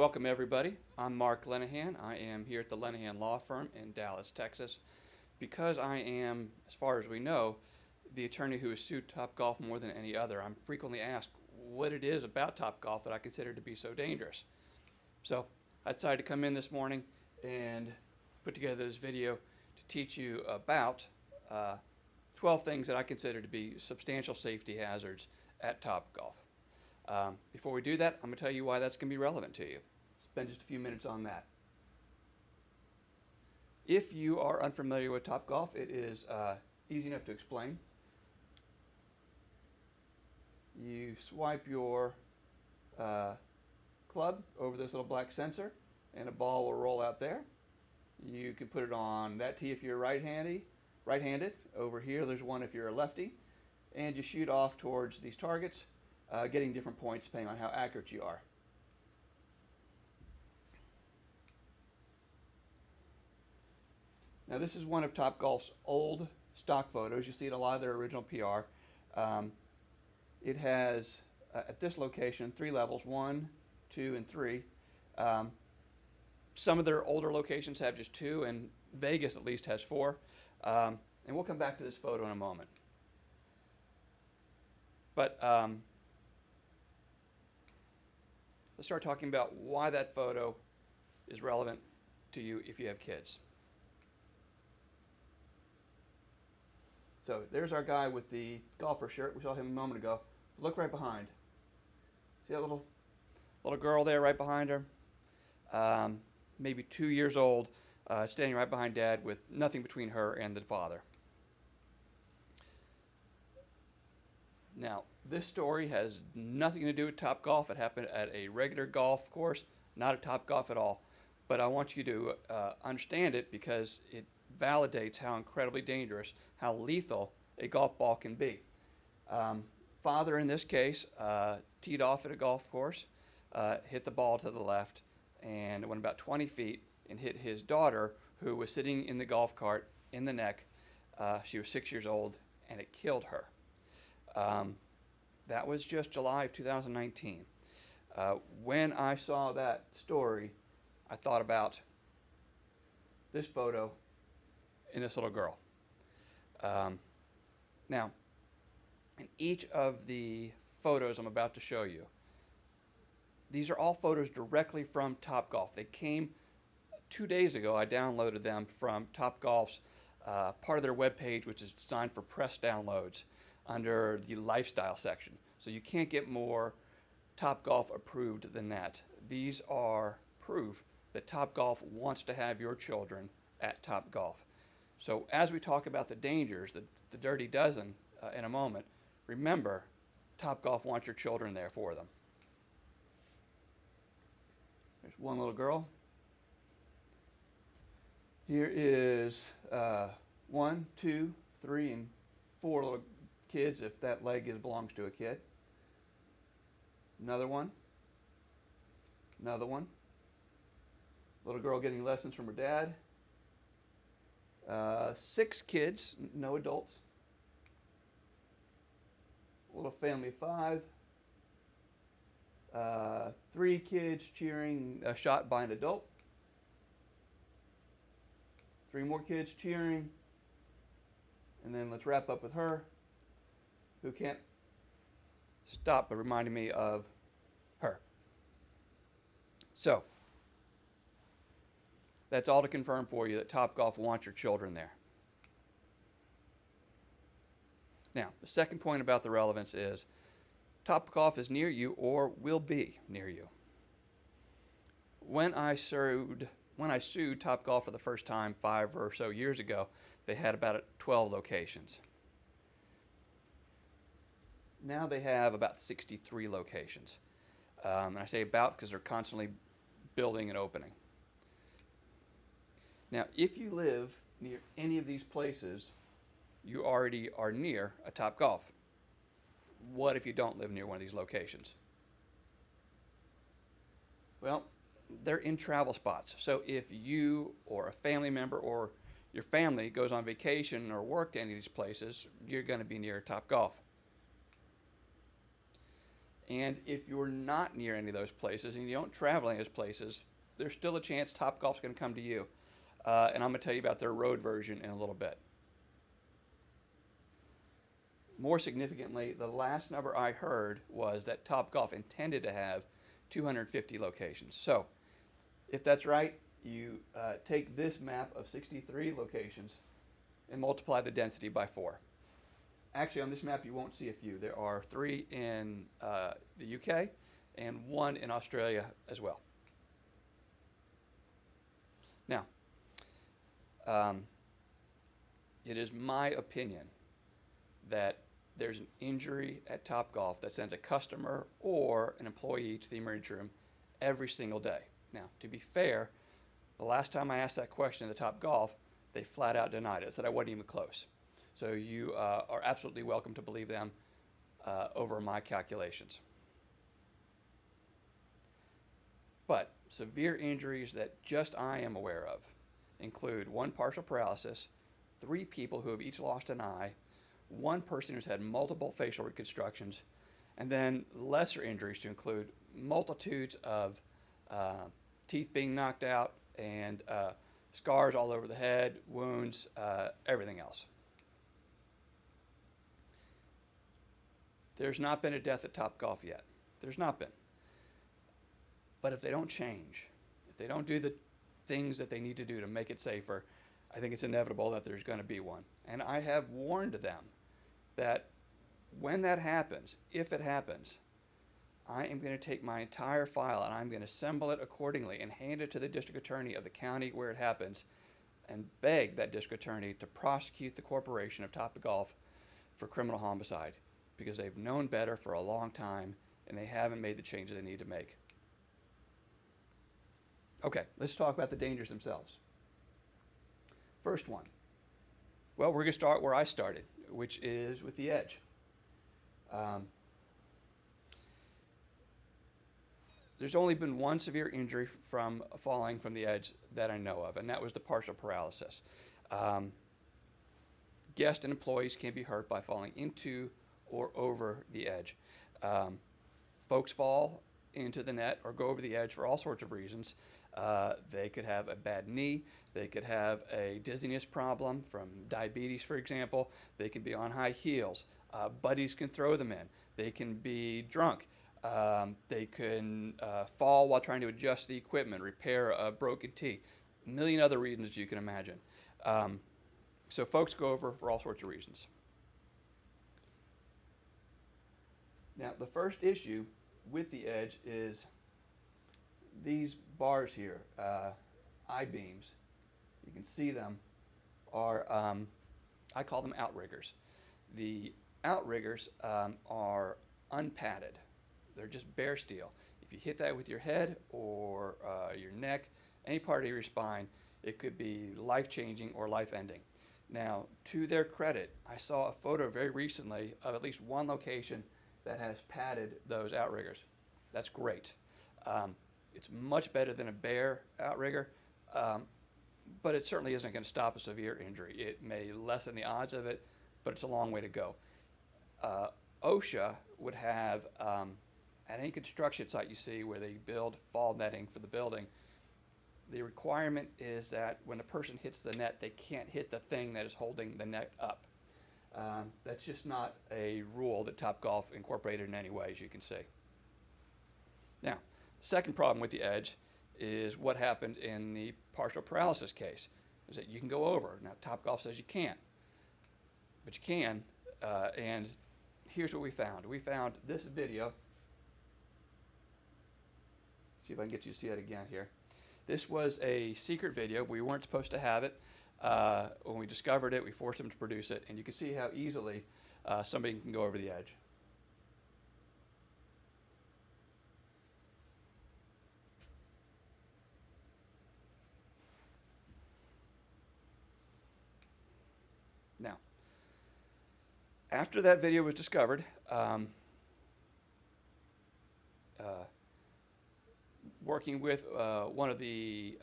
Welcome everybody. I'm Marc Lenahan. I am here at the Lenahan Law Firm in Dallas, Texas. Because I am, as far as we know, the attorney who has sued TopGolf more than any other, I'm frequently asked what it is about TopGolf that I consider to be so dangerous. So I decided to come in this morning and put together this video to teach you about 12 things that I consider to be substantial safety hazards at TopGolf. Before we do that, I'm going to tell you why that's going to be relevant to you. Spend just a few minutes on that. If you are unfamiliar with TopGolf, it is easy enough to explain. You swipe your club over this little black sensor, and a ball will roll out there. You can put it on that tee if you're right-handed. Over here, there's one if you're a lefty, and you shoot off towards these targets, getting different points depending on how accurate you are. Now this is one of TopGolf's old stock photos. You see it in a lot of their original PR. It has, at this location, 3 levels, 1, 2, and 3. Some of their older locations have just 2, and Vegas at least has 4. And we'll come back to this photo in a moment. But let's start talking about why that photo is relevant to you if you have kids. So there's our guy with the golfer shirt. We saw him a moment ago. Look right behind. See that little girl there right behind her? Maybe 2 years old, standing right behind Dad with nothing between her and the father. Now, this story has nothing to do with TopGolf. It happened at a regular golf course, not at TopGolf at all. But I want you to understand it because it validates how incredibly dangerous, how lethal a golf ball can be. Father, in this case, teed off at a golf course, hit the ball to the left, and it went about 20 feet and hit his daughter, who was sitting in the golf cart, in the neck. She was 6 years old, and it killed her. That was just July of 2019. When I saw that story, I thought about this photo and this little girl. Now, in each of the photos I'm about to show you, these are all photos directly from TopGolf. They came 2 days ago. I downloaded them from TopGolf's part of their webpage, which is designed for press downloads under the lifestyle section. So you can't get more TopGolf approved than that. These are proof that TopGolf wants to have your children at TopGolf. So as we talk about the dangers, the dirty dozen in a moment, remember, TopGolf wants your children there for them. There's one little girl. Here is 1, 2, 3, and 4 little kids, if that leg belongs to a kid. Another one. Another one. Little girl getting lessons from her dad. 6 kids, no adults. A little family of 5. 3 kids cheering a shot by an adult. 3 more kids cheering. And then let's wrap up with her, who can't stop but reminding me of her. So, that's all to confirm for you that TopGolf wants your children there. Now, the second point about the relevance is TopGolf is near you or will be near you. When I sued TopGolf for the first time 5 or so years ago, they had about 12 locations. Now they have about 63 locations. And I say about because they're constantly building and opening. Now, if you live near any of these places, you already are near a TopGolf. What if you don't live near one of these locations? Well, they're in travel spots. So if you or a family member or your family goes on vacation or work to any of these places, you're going to be near TopGolf. And if you're not near any of those places and you don't travel any of those places, there's still a chance TopGolf's going to come to you. And I'm going to tell you about their road version in a little bit. More significantly, the last number I heard was that TopGolf intended to have 250 locations. So, if that's right, you take this map of 63 locations and multiply the density by 4. Actually, on this map, you won't see a few. There are 3 in the UK and 1 in Australia as well. Now, it is my opinion that there's an injury at TopGolf that sends a customer or an employee to the emergency room every single day. Now, to be fair, the last time I asked that question at the TopGolf, they flat out denied it, said I wasn't even close. So you are absolutely welcome to believe them over my calculations. But severe injuries that just I am aware of include 1 partial paralysis, 3 people who have each lost an eye, 1 person who's had multiple facial reconstructions, and then lesser injuries to include multitudes of teeth being knocked out and scars all over the head, wounds, everything else. There's not been a death at TopGolf yet. There's not been. But if they don't change, if they don't do the things that they need to do to make it safer, I think it's inevitable that there's going to be one. And I have warned them that when that happens, if it happens, I am going to take my entire file and I'm going to assemble it accordingly and hand it to the district attorney of the county where it happens and beg that district attorney to prosecute the corporation of TopGolf for criminal homicide because they've known better for a long time and they haven't made the changes they need to make. Okay, let's talk about the dangers themselves. First one. Well, we're going to start where I started, which is with the edge. There's only been 1 severe injury from falling from the edge that I know of, and that was the partial paralysis. Guests and employees can be hurt by falling into or over the edge. Folks fall into the net or go over the edge for all sorts of reasons. They could have a bad knee. They could have a dizziness problem from diabetes, for example. They can be on high heels. Buddies can throw them in. They can be drunk. They can fall while trying to adjust the equipment, repair a broken tee. A million other reasons you can imagine. So folks go over for all sorts of reasons. Now, the first issue with the edge is these bars here, I-beams. You can see them are, I call them outriggers. The outriggers are unpadded. They're just bare steel. If you hit that with your head or your neck, any part of your spine, it could be life-changing or life-ending. Now, to their credit, I saw a photo very recently of at least 1 location that has padded those outriggers. That's great. It's much better than a bare outrigger, but it certainly isn't going to stop a severe injury. It may lessen the odds of it, but it's a long way to go. OSHA would have, at any construction site you see where they build fall netting for the building, the requirement is that when a person hits the net, they can't hit the thing that is holding the net up. That's just not a rule that TopGolf incorporated in any way, as you can see. Now, the second problem with the edge is what happened in the partial paralysis case, is that you can go over. Now, TopGolf says you can't, but you can, and here's what we found. We found this video. See if I can get you to see it again here. This was a secret video. We weren't supposed to have it. When we discovered it, we forced them to produce it, and you can see how easily somebody can go over the edge. Now, after that video was discovered, working with one of the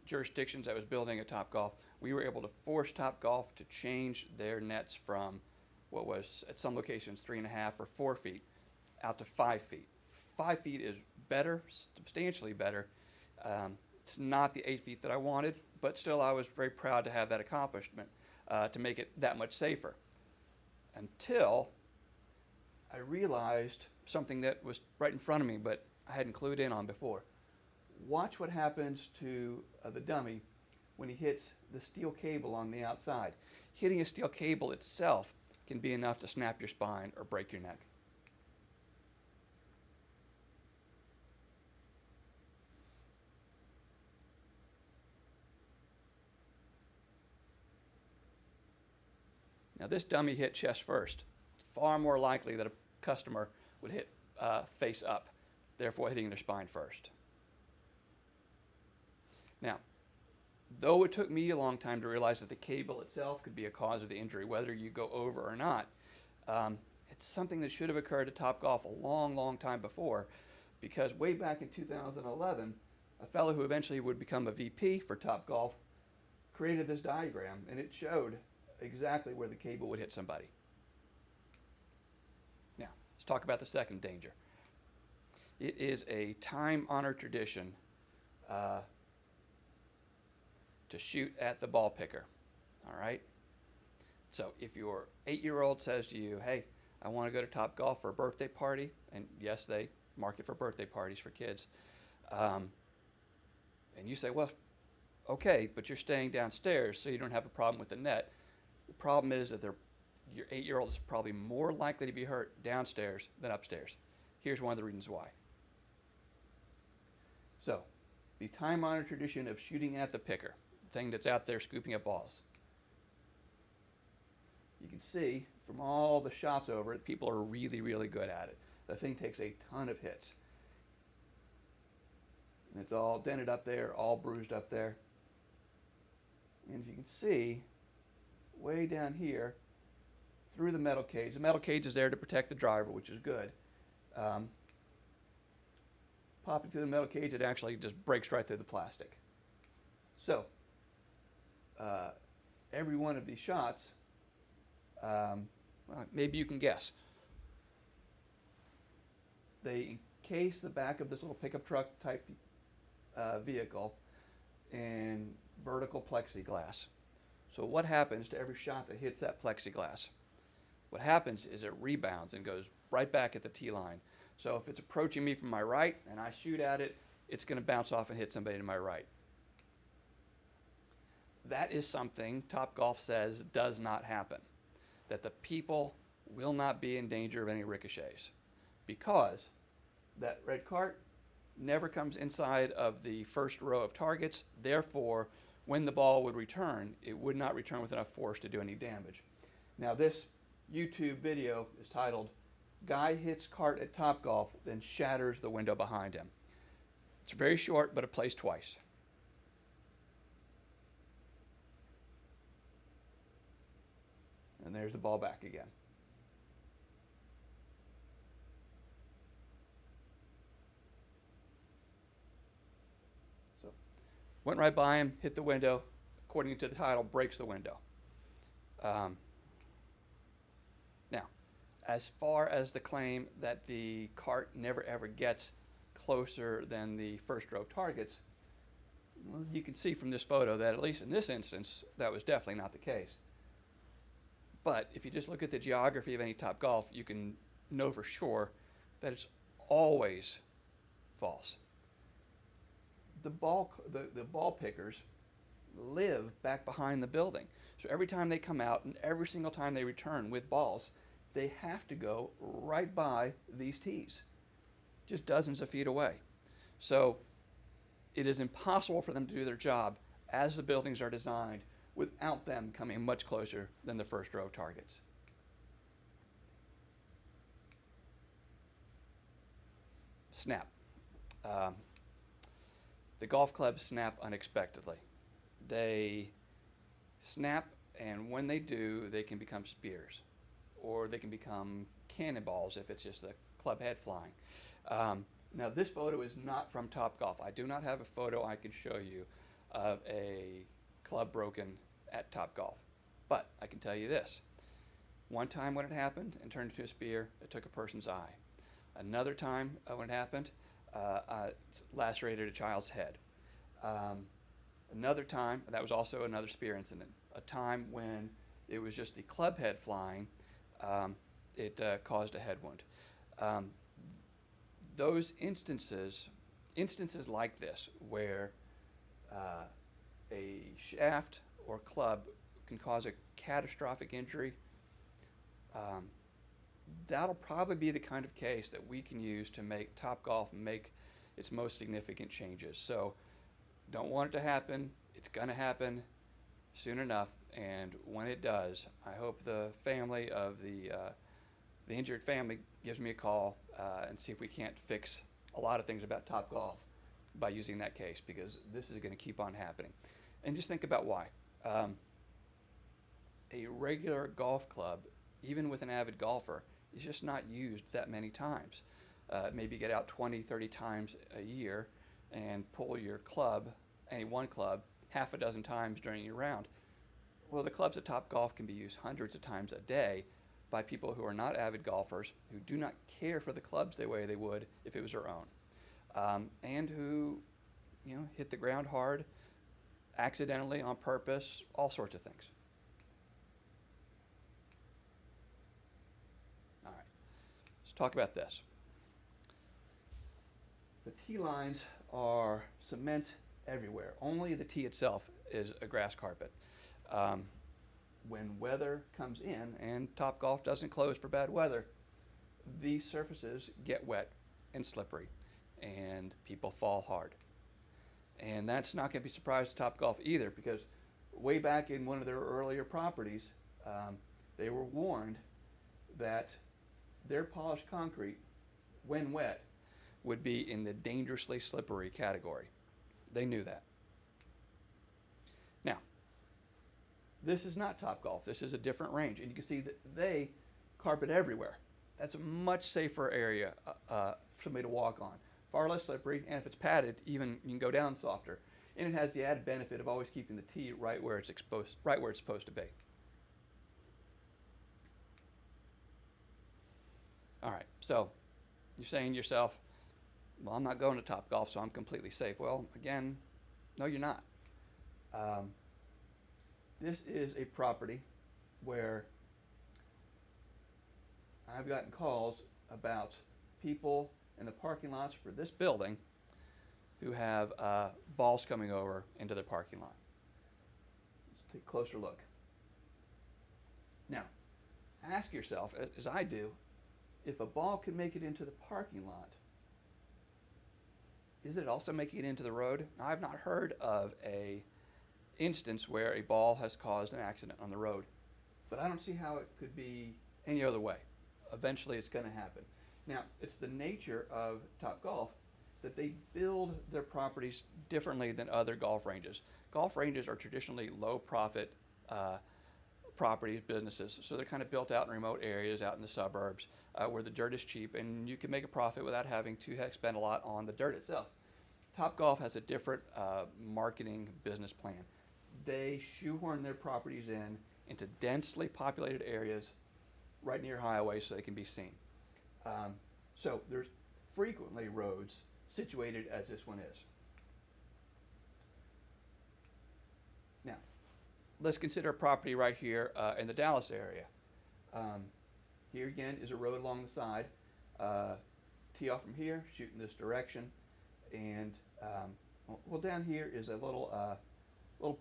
jurisdictions that was building a TopGolf, we were able to force TopGolf to change their nets from what was at some locations 3.5 or 4 feet out to 5 feet. 5 feet is better, substantially better. It's not the 8 feet that I wanted, but still I was very proud to have that accomplishment to make it that much safer. Until I realized something that was right in front of me, but I hadn't clued in on before. Watch what happens to the dummy when he hits the steel cable on the outside. Hitting a steel cable itself can be enough to snap your spine or break your neck. Now this dummy hit chest first. It's far more likely that a customer would hit face up, therefore hitting their spine first. Now, though it took me a long time to realize that the cable itself could be a cause of the injury, whether you go over or not, it's something that should have occurred at TopGolf a long, long time before, because way back in 2011, a fellow who eventually would become a VP for TopGolf created this diagram, and it showed exactly where the cable would hit somebody. Now, let's talk about the second danger. It is a time-honored tradition to shoot at the ball picker, all right? So if your 8-year-old says to you, hey, I want to go to TopGolf for a birthday party, and yes, they market for birthday parties for kids, and you say, well, okay, but you're staying downstairs, so you don't have a problem with the net. The problem is that your 8-year-old is probably more likely to be hurt downstairs than upstairs. Here's one of the reasons why. So, the time-honored tradition of shooting at the picker, the thing that's out there scooping up balls. You can see from all the shots over it, people are really, really good at it. The thing takes a ton of hits. And it's all dented up there, all bruised up there. And if you can see, way down here, through the metal cage. The metal cage is there to protect the driver, which is good. Popping through the metal cage, it actually just breaks right through the plastic. So, every one of these shots, well, maybe you can guess. They encase the back of this little pickup truck type vehicle in vertical plexiglass. So what happens to every shot that hits that plexiglass? What happens is it rebounds and goes right back at the tee line. So if it's approaching me from my right and I shoot at it, it's going to bounce off and hit somebody to my right. That is something TopGolf says does not happen. That the people will not be in danger of any ricochets, because that red cart never comes inside of the first row of targets. Therefore, when the ball would return, it would not return with enough force to do any damage. Now this YouTube video is titled, "Guy Hits Cart at TopGolf, then Shatters the Window Behind Him." It's very short, but it plays twice. And there's the ball back again. So, went right by him, hit the window. According to the title, breaks the window. Now, as far as the claim that the cart never ever gets closer than the first row of targets, well, you can see from this photo that at least in this instance, that was definitely not the case. But if you just look at the geography of any TopGolf, you can know for sure that it's always false. The ball pickers live back behind the building. So every time they come out and every single time they return with balls, they have to go right by these tees, just dozens of feet away. So it is impossible for them to do their job as the buildings are designed without them coming much closer than the first row targets. Snap. The golf clubs snap unexpectedly. They snap, and when they do, they can become spears, or they can become cannonballs if it's just the club head flying. Now this photo is not from TopGolf. I do not have a photo I can show you of a club broken at TopGolf. But I can tell you this. One time when it happened and turned into a spear, it took a person's eye. Another time when it happened, it's lacerated a child's head. Another time, that was also another spear incident. A time when it was just the club head flying, it caused a head wound. Those instances like this, where a shaft or club can cause a catastrophic injury, that'll probably be the kind of case that we can use to make TopGolf make its most significant changes. So don't want it to happen. It's going to happen soon enough, and when it does, I hope the family of the injured family gives me a call and see if we can't fix a lot of things about TopGolf by using that case, because this is going to keep on happening. And just think about why. A regular golf club, even with an avid golfer, is just not used that many times. Maybe get out 20, 30 times a year and pull your club, any one club, half a dozen times during your round. Well, the clubs at TopGolf can be used hundreds of times a day by people who are not avid golfers, who do not care for the clubs the way they would if it was their own, and who, hit the ground hard, accidentally, on purpose, all sorts of things. All right, let's talk about this. The tee lines are cement everywhere. Only the tee itself is a grass carpet. When weather comes in, and TopGolf doesn't close for bad weather, these surfaces get wet and slippery, and people fall hard. And that's not going to be a surprise to TopGolf either, because way back in one of their earlier properties, they were warned that their polished concrete, when wet, would be in the dangerously slippery category. They knew that. Now, this is not TopGolf. This is a different range, and you can see that they carpet everywhere. That's a much safer area for somebody to walk on. Far less slippery, and if it's padded, even you can go down softer. And it has the added benefit of always keeping the tee right where it's supposed to be. All right, so you're saying to yourself, well, I'm not going to TopGolf, so I'm completely safe. Well, again, no, you're not. This is a property where I've gotten calls about people in the parking lots for this building who have balls coming over into their parking lot. Let's take a closer look. Now, ask yourself, as I do, if a ball could make it into the parking lot, is it also making it into the road? Now, I've not heard of a instance where a ball has caused an accident on the road, but I don't see how it could be any other way. Eventually it's going to happen. Now, it's the nature of TopGolf that they build their properties differently than other golf ranges. Golf ranges are traditionally low profit properties, businesses, so they're kind of built out in remote areas, out in the suburbs, where the dirt is cheap and you can make a profit without having to spend a lot on the dirt itself. TopGolf has a different marketing business plan. They shoehorn their properties into densely populated areas right near highways so they can be seen. So there's frequently roads situated as this one is. Now, let's consider a property right here in the Dallas area. Here again is a road along the side. Tee off from here, shoot in this direction, and well, down here is a little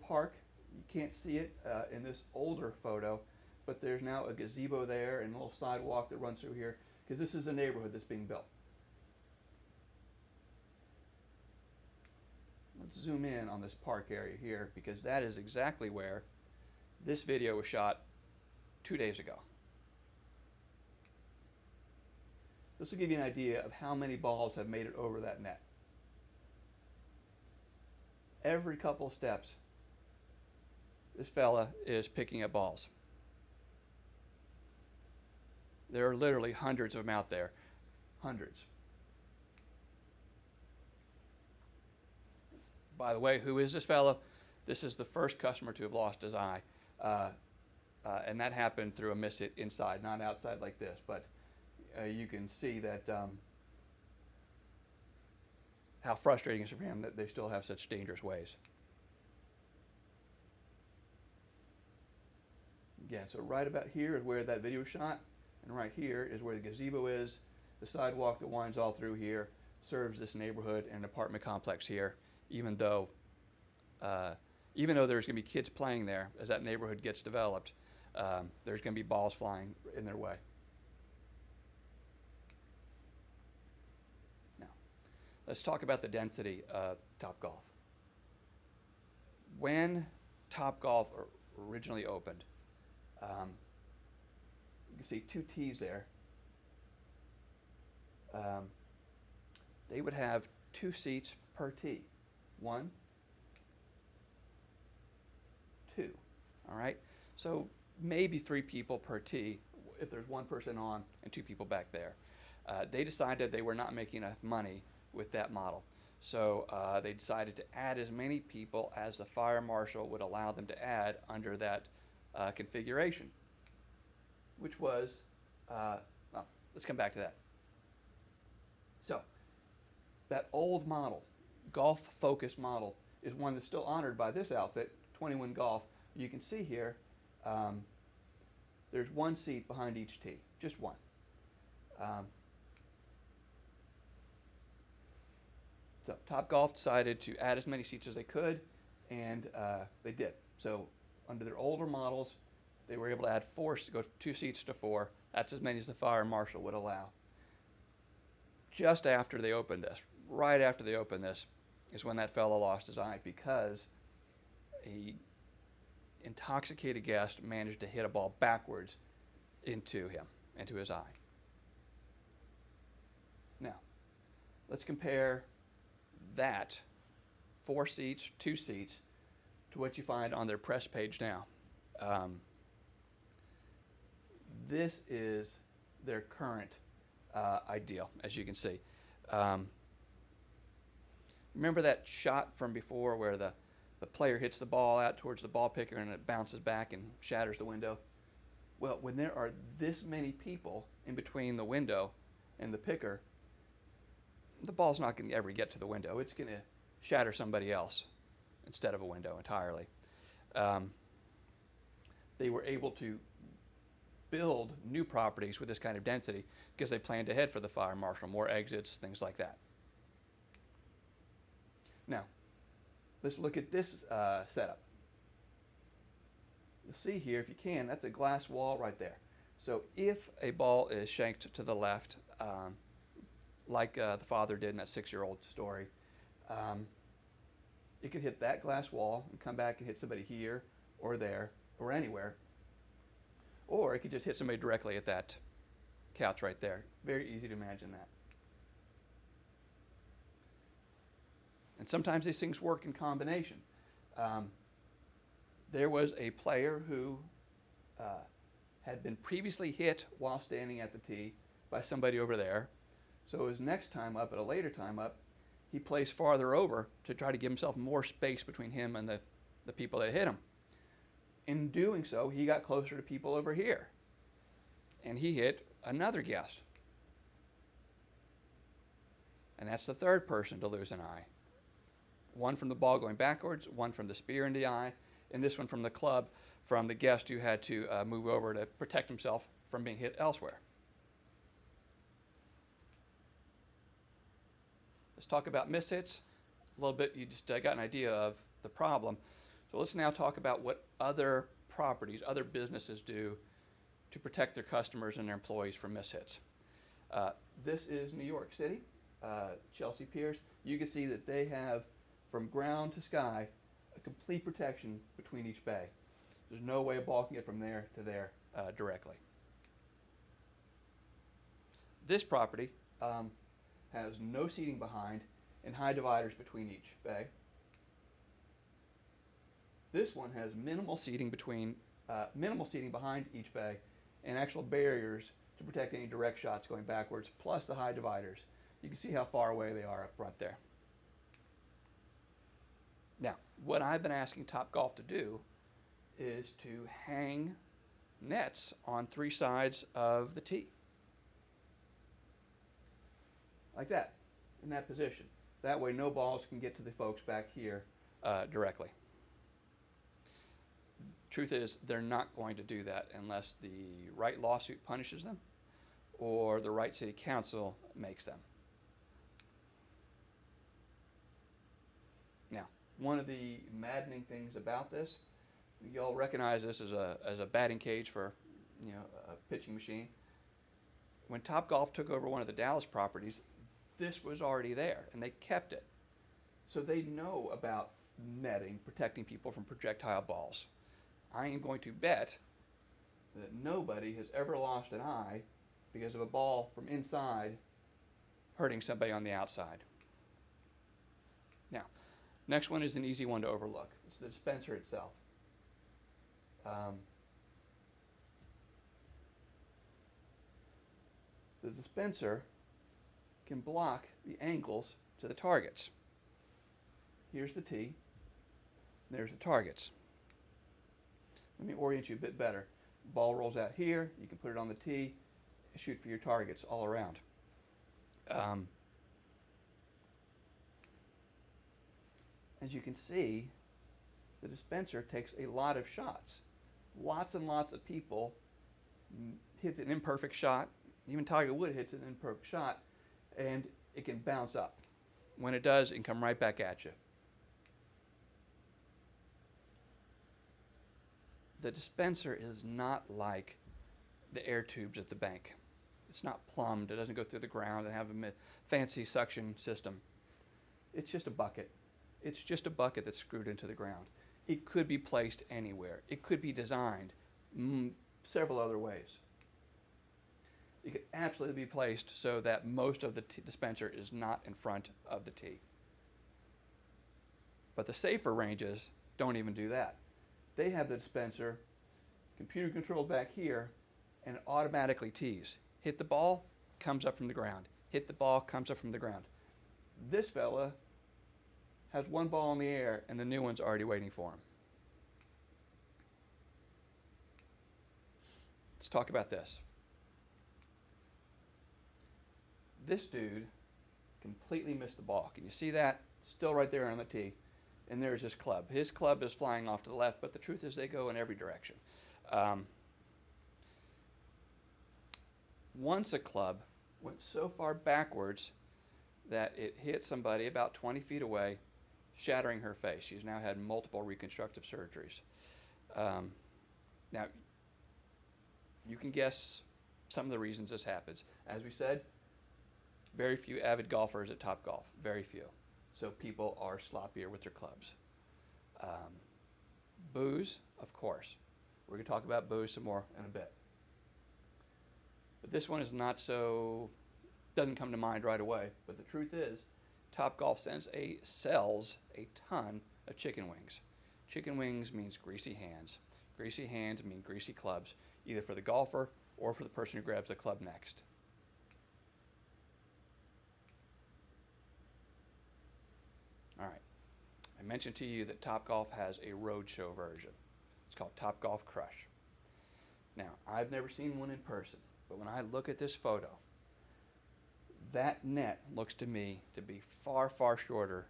park. You can't see it in this older photo, but there's now a gazebo there and a little sidewalk that runs through here, because this is a neighborhood that's being built. Let's zoom in on this park area here, because that is exactly where this video was shot 2 days ago. This will give you an idea of how many balls have made it over that net. Every couple of steps, this fella is picking up balls. There are literally hundreds of them out there. Hundreds. By the way, who is this fellow? This is the first customer to have lost his eye. And that happened through a miss hit inside, not outside like this. But you can see that how frustrating it is for him that they still have such dangerous ways. Again, so right about here is where that video was shot, and right here is where the gazebo is. The sidewalk that winds all through here serves this neighborhood and apartment complex here, even though there's going to be kids playing there as that neighborhood gets developed. There's going to be balls flying in their way. Now, let's talk about the density of TopGolf. When TopGolf originally opened, you can see 2 tees there. They would have 2 seats per tee. 1, 2. All right? So maybe 3 people per tee if there's 1 person on and 2 people back there. They decided they were not making enough money with that model. So they decided to add as many people as the fire marshal would allow them to add under that configuration, which was, let's come back to that. So that old model, golf-focused model, is one that's still honored by this outfit, 21 Golf. You can see here, there's 1 seat behind each tee, just 1. So TopGolf decided to add as many seats as they could, and they did. So under their older models, they were able to add 4, go 2 seats to 4. That's as many as the fire marshal would allow. Just after they opened this, right after they opened this, is when that fellow lost his eye because a intoxicated guest managed to hit a ball backwards into his eye. Now, let's compare that 4 seats, 2 seats, to what you find on their press page now. This is their current ideal, as you can see. Remember that shot from before where the player hits the ball out towards the ball picker and it bounces back and shatters the window? Well, when there are this many people in between the window and the picker, the ball's not going to ever get to the window. It's going to shatter somebody else instead of a window entirely. They were able to build new properties with this kind of density because they planned ahead for the fire marshal, more exits, things like that. Now, let's look at this setup. You'll see here, if you can, that's a glass wall right there. So if a ball is shanked to the left, like the father did in that 6-year-old story, it could hit that glass wall and come back and hit somebody here or there or anywhere. Or it could just hit somebody directly at that couch right there. Very easy to imagine that. And sometimes these things work in combination. There was a player who had been previously hit while standing at the tee by somebody over there. So his next time up, at a later time up, he placed farther over to try to give himself more space between him and the people that hit him. In doing so, he got closer to people over here. And he hit another guest. And that's the third person to lose an eye. One from the ball going backwards, one from the spear in the eye, and this one from the club from the guest who had to move over to protect himself from being hit elsewhere. Let's talk about mishits. A little bit, you just got an idea of the problem. So let's now talk about what other properties, other businesses do to protect their customers and their employees from mishits. This is New York City, Chelsea Piers. You can see that they have, from ground to sky, a complete protection between each bay. There's no way a ball can get from there to there directly. This property has no seating behind and high dividers between each bay. This one has minimal seating behind each bay and actual barriers to protect any direct shots going backwards, plus the high dividers. You can see how far away they are up front there. Now, what I've been asking TopGolf to do is to hang nets on 3 sides of the tee. Like that, in that position. That way no balls can get to the folks back here directly. Truth is, they're not going to do that unless the right lawsuit punishes them or the right city council makes them. Now, one of the maddening things about this, you all recognize this as a batting cage for, a pitching machine. When TopGolf took over one of the Dallas properties, this was already there, and they kept it. So they know about netting, protecting people from projectile balls. I am going to bet that nobody has ever lost an eye because of a ball from inside hurting somebody on the outside. Now, next one is an easy one to overlook. It's the dispenser itself. The dispenser can block the angles to the targets. Here's the tee. There's the targets. Let me orient you a bit better. Ball rolls out here. You can put it on the tee, shoot for your targets all around. As you can see, the dispenser takes a lot of shots. Lots and lots of people hit an imperfect shot. Even Tiger Woods hits an imperfect shot, and it can bounce up. When it does, it can come right back at you. The dispenser is not like the air tubes at the bank. It's not plumbed. It doesn't go through the ground and have a fancy suction system. It's just a bucket. It's just a bucket that's screwed into the ground. It could be placed anywhere. It could be designed several other ways. It could absolutely be placed so that most of the dispenser is not in front of the tee. But the safer ranges don't even do that. They have the dispenser computer controlled back here, and it automatically tees. Hit the ball, comes up from the ground. Hit the ball, comes up from the ground. This fella has one ball in the air, and the new one's already waiting for him. Let's talk about this. This dude completely missed the ball. Can you see that? Still right there on the tee. And there's his club. His club is flying off to the left, but the truth is they go in every direction. Once a club went so far backwards that it hit somebody about 20 feet away, shattering her face. She's now had multiple reconstructive surgeries. Now, you can guess some of the reasons this happens. As we said, very few avid golfers at TopGolf, very few. So people are sloppier with their clubs. Booze, of course. We're going to talk about booze some more in a bit. But this one is not so, doesn't come to mind right away. But the truth is, TopGolf sells a ton of chicken wings. Chicken wings means greasy hands. Greasy hands mean greasy clubs, either for the golfer or for the person who grabs the club next. All right. I mentioned to you that TopGolf has a roadshow version. It's called TopGolf Crush. Now, I've never seen one in person, but when I look at this photo, that net looks to me to be far, far shorter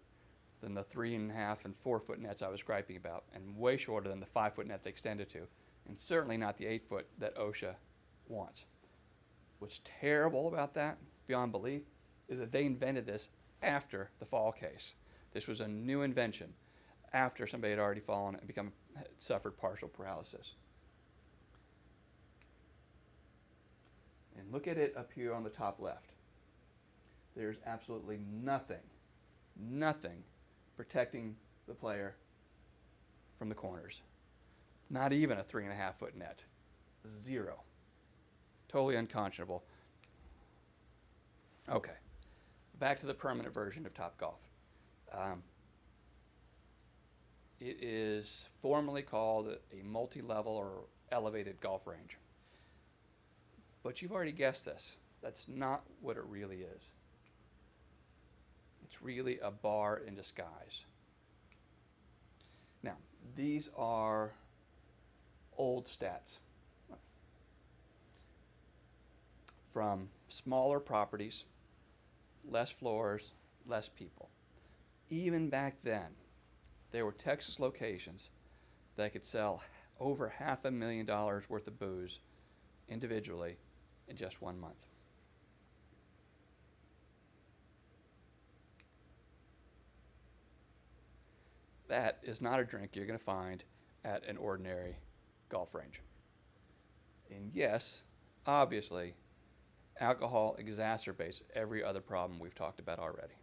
than the 3.5 and 4 foot nets I was griping about, and way shorter than the 5 foot net they extended to, and certainly not the 8 foot that OSHA wants. What's terrible about that, beyond belief, is that they invented this after the fall case. This was a new invention after somebody had already fallen and suffered partial paralysis. And look at it up here on the top left. There's absolutely nothing protecting the player from the corners. Not even a 3.5 foot net. Zero. Totally unconscionable. Okay, back to the permanent version of TopGolf. It is formally called a multi-level or elevated golf range. But you've already guessed this. That's not what it really is. It's really a bar in disguise. Now, these are old stats from smaller properties, less floors, less people. Even back then, there were Texas locations that could sell over $500,000 worth of booze individually in just 1 month. That is not a drink you're going to find at an ordinary golf range. And yes, obviously, alcohol exacerbates every other problem we've talked about already.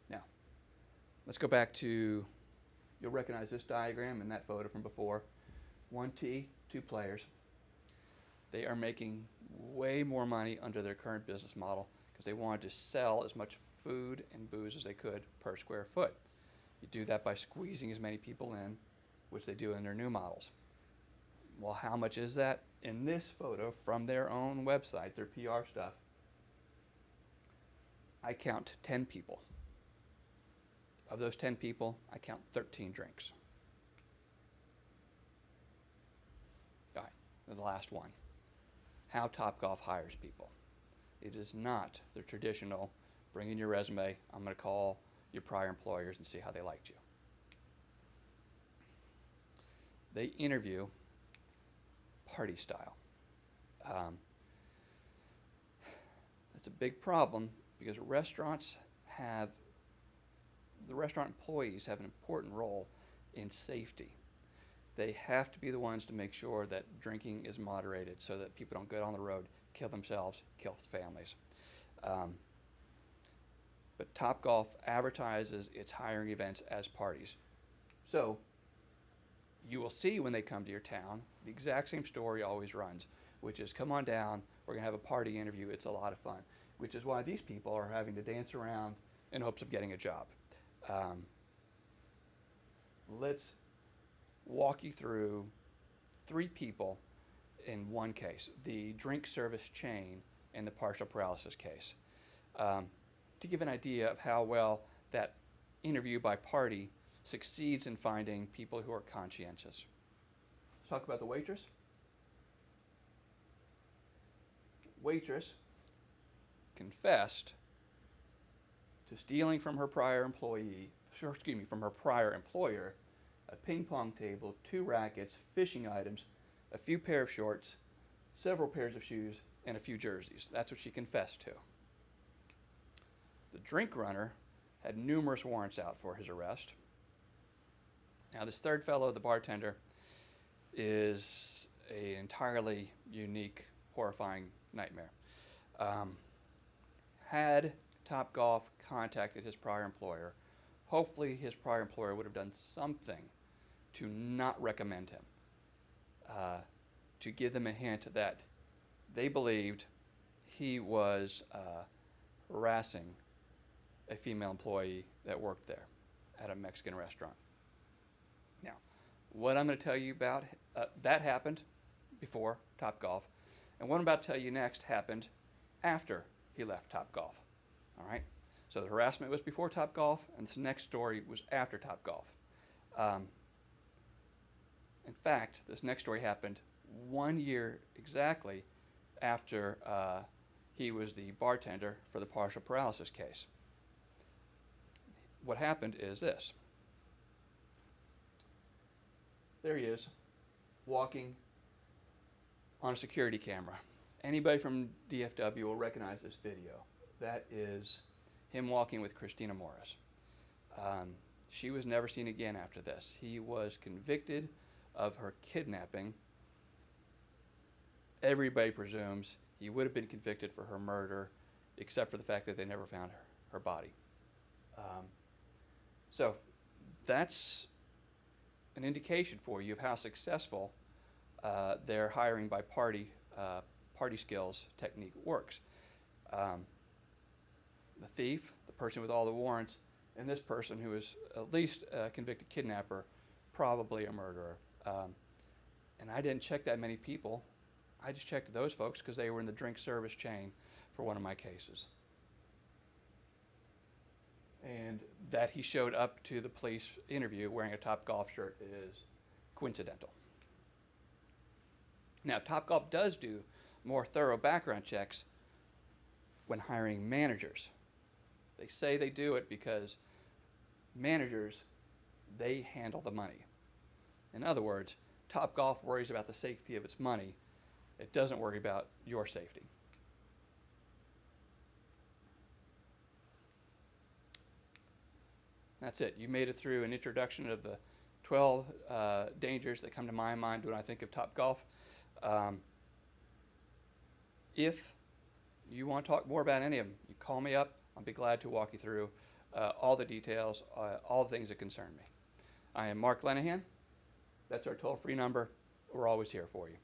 Now, let's go back to, you'll recognize this diagram and that photo from before. 1 tee, 2 players. They are making way more money under their current business model because they wanted to sell as much food and booze as they could per square foot. You do that by squeezing as many people in, which they do in their new models. Well, how much is that? In this photo from their own website, their PR stuff, I count 10 people. Of those 10 people, I count 13 drinks. All right, the last one. How TopGolf hires people. It is not the traditional, bring in your resume, I'm going to call your prior employers and see how they liked you. They interview party style. That's a big problem because the restaurant employees have an important role in safety. They have to be the ones to make sure that drinking is moderated so that people don't get on the road, kill themselves, kill families. But TopGolf advertises its hiring events as parties. So you will see when they come to your town, the exact same story always runs, which is come on down, we're going to have a party interview, it's a lot of fun, which is why these people are having to dance around in hopes of getting a job. Let's walk you through 3 people in one case, the drink service chain and the partial paralysis case, to give an idea of how well that interview by party succeeds in finding people who are conscientious. Let's talk about the waitress. Waitress confessed to stealing from her prior employer, a ping pong table, 2 rackets, fishing items, a few pair of shorts, several pairs of shoes, and a few jerseys. That's what she confessed to. The drink runner had numerous warrants out for his arrest. Now, this third fellow, the bartender, is an entirely unique, horrifying nightmare. Had TopGolf contacted his prior employer, hopefully his prior employer would have done something to not recommend him, to give them a hint that they believed he was harassing a female employee that worked there at a Mexican restaurant. Now, what I'm going to tell you about, that happened before TopGolf, and what I'm about to tell you next happened after he left TopGolf. All right? So the harassment was before TopGolf, and this next story was after TopGolf. In fact, this next story happened 1 year exactly after he was the bartender for the partial paralysis case. What happened is this. There he is, walking on a security camera. Anybody from DFW will recognize this video. That is him walking with Christina Morris. She was never seen again after this. He was convicted of her kidnapping. Everybody presumes he would have been convicted for her murder, except for the fact that they never found her body. So that's an indication for you of how successful their hiring by party skills technique works. The thief, the person with all the warrants, and this person who is at least a convicted kidnapper, probably a murderer. And I didn't check that many people. I just checked those folks because they were in the drink service chain for one of my cases. And that he showed up to the police interview wearing a TopGolf shirt is coincidental. Now, TopGolf does do more thorough background checks when hiring managers. They say they do it because managers, they handle the money. In other words, TopGolf worries about the safety of its money. It doesn't worry about your safety. That's it. You made it through an introduction of the 12 dangers that come to my mind when I think of TopGolf. If you want to talk more about any of them, you call me up. I'll be glad to walk you through all the details, all the things that concern me. I am Marc Lenahan. That's our toll-free number. We're always here for you.